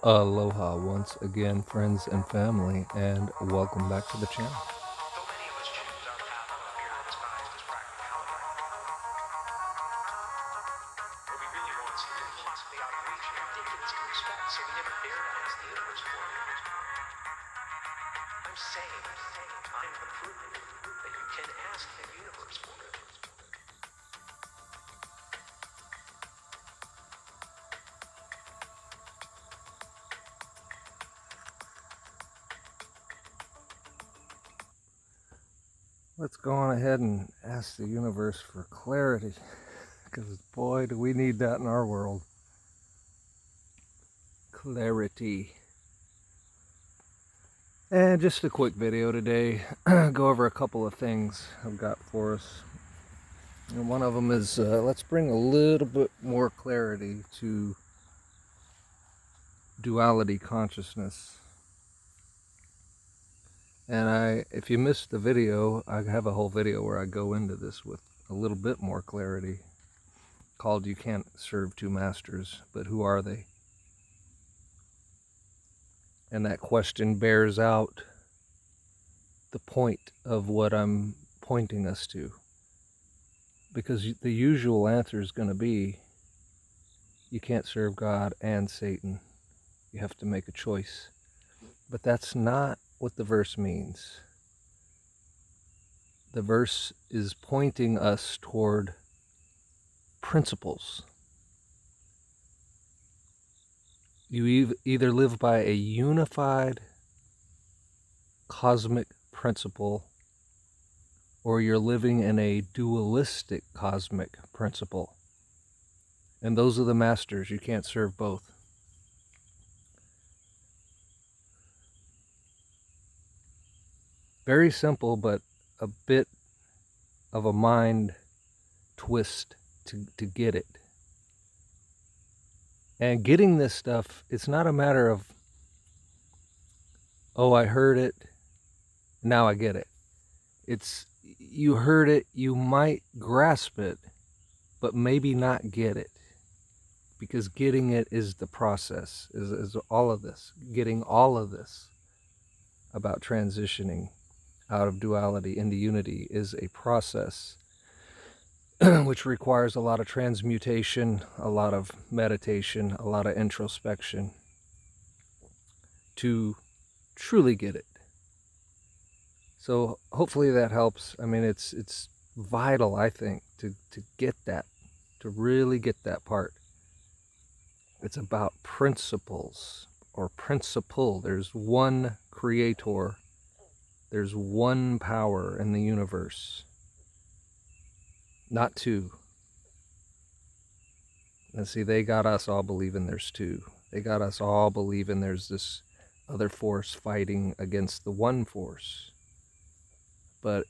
Aloha once again, friends and family, and welcome back to the channel. So many of us choose our path on fear disguised as practicality. What we really want seems impossibly out of reach and ridiculous to expect, so we never dare to ask the universe for it. I'm saying, I'm the proof that you can ask the universe for it. Let's go on ahead and ask the universe for clarity, because boy, do we need that in our world. Clarity. And just a quick video today, go over a couple of things I've got for us. And one of them is, let's bring a little bit more clarity to duality consciousness. And if you missed the video, I have a whole video where I go into this with a little bit more clarity, called You Can't Serve Two Masters, but Who Are They? And that question bears out the point of what I'm pointing us to. Because the usual answer is going to be, you can't serve God and Satan. You have to make a choice. But that's not what the verse means. The verse is pointing us toward principles. You either live by a unified cosmic principle, or you're living in a dualistic cosmic principle. And those are the masters. You can't serve both. Very simple, but a bit of a mind twist to get it. And getting this stuff, it's not a matter of, oh, I heard it, now I get it. It's, you heard it, you might grasp it, but maybe not get it. Because getting it is the process, is all of this. Getting all of this about transitioning out of duality into unity is a process which requires a lot of transmutation, a lot of meditation, a lot of introspection to truly get it. So hopefully that helps. I mean, it's vital, I think, to get that, to really get that part. It's about principles or principle. There's one creator. There's one power in the universe, not two. And see, they got us all believing there's two. They got us all believing there's this other force fighting against the one force. But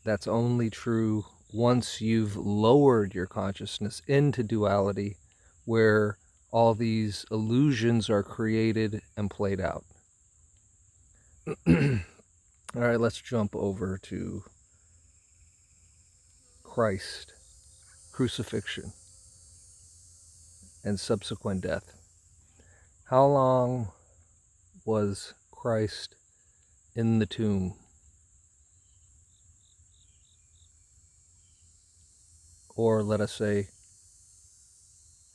that's only true once you've lowered your consciousness into duality, where all these illusions are created and played out. All right, let's jump over to Christ, crucifixion, and subsequent death. How long was Christ in the tomb? Or let us say,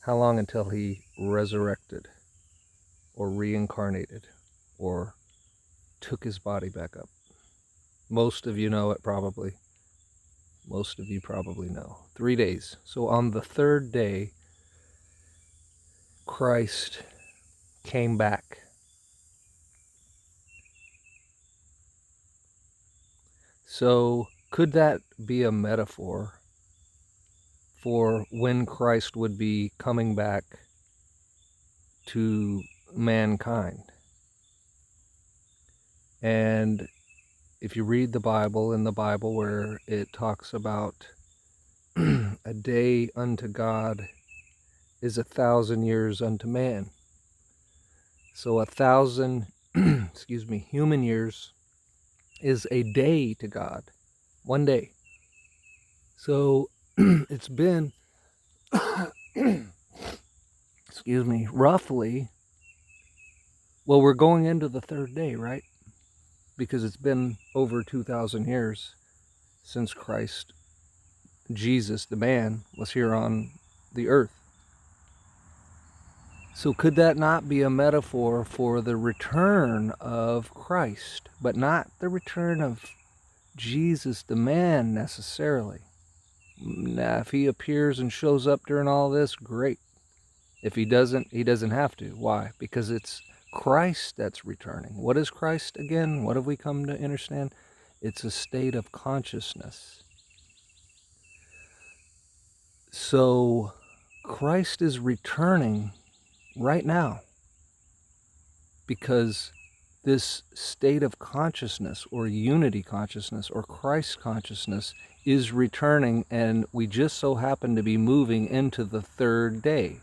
how long until he resurrected or reincarnated or took his body back up? Most of you know it probably. Most of you probably know. 3 days. So on the third day, Christ came back. So could that be a metaphor for when Christ would be coming back to mankind? And if you read the Bible, in the Bible where it talks about a day unto God is 1,000 years unto man. So 1,000, excuse me, human years is a day to God. 1 day. So it's been, excuse me, roughly Well, we're going into the third day, right? Because it's been over 2,000 years since Christ, Jesus, the man, was here on the earth. So could that not be a metaphor for the return of Christ, but not the return of Jesus, the man, necessarily? Now, if he appears and shows up during all this, great. If he doesn't, he doesn't have to. Why? Because it's Christ that's returning. What is Christ again? What have we come to understand? It's a state of consciousness. So Christ is returning right now because this state of consciousness or unity consciousness or Christ consciousness is returning, and we just so happen to be moving into the third day.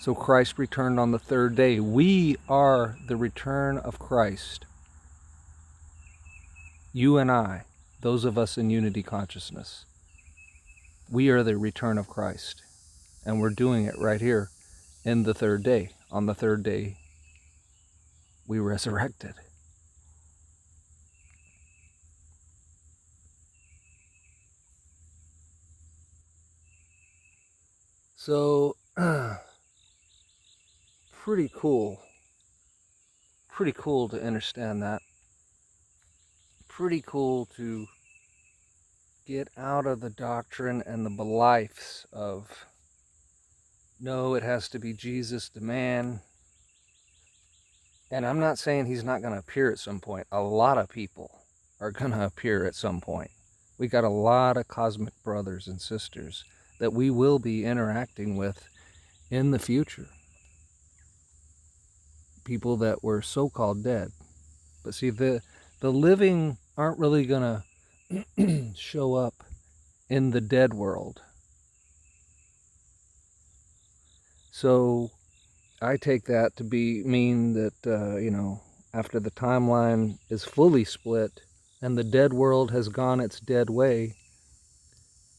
So Christ returned on the third day. We are the return of Christ. You and I, those of us in unity consciousness, we are the return of Christ. And we're doing it right here in the third day. On the third day, we resurrected. So, pretty cool. Pretty cool to understand that. Pretty cool to get out of the doctrine and the beliefs of, no, it has to be Jesus the man. And I'm not saying he's not going to appear at some point. A lot of people are going to appear at some point. We got a lot of cosmic brothers and sisters that we will be interacting with in the future. People that were so-called dead. But see, the living aren't really going to show up in the dead world. So I take that to mean that, after the timeline is fully split and the dead world has gone its dead way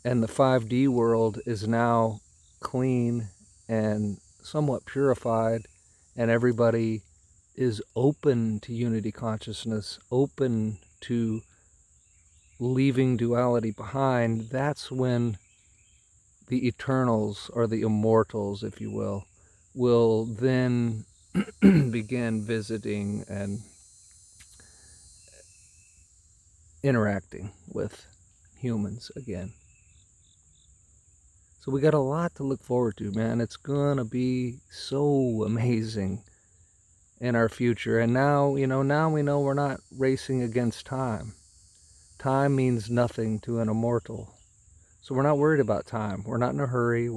and the 5D world is now clean and somewhat purified, and everybody is open to unity consciousness, open to leaving duality behind, that's when the eternals, or the immortals, if you will then begin visiting and interacting with humans again. So we got a lot to look forward to, man. It's gonna be so amazing in our future. And now we know we're not racing against time. Time means nothing to an immortal. So we're not worried about time. We're not in a hurry.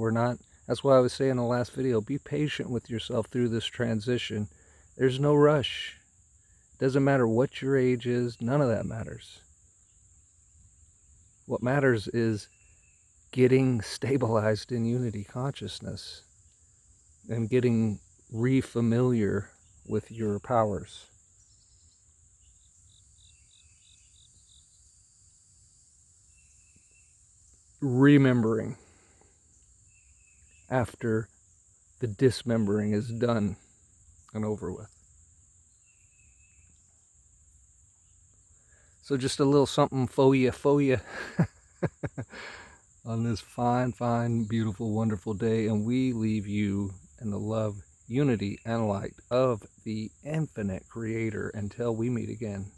That's why I was saying in the last video, be patient with yourself through this transition. There's no rush. It doesn't matter what your age is. None of that matters. What matters is getting stabilized in unity consciousness and getting re-familiar with your powers. Remembering after the dismembering is done and over with. So just a little something for you on this fine, beautiful, wonderful day, and we leave you in the love, unity, and light of the infinite Creator until we meet again.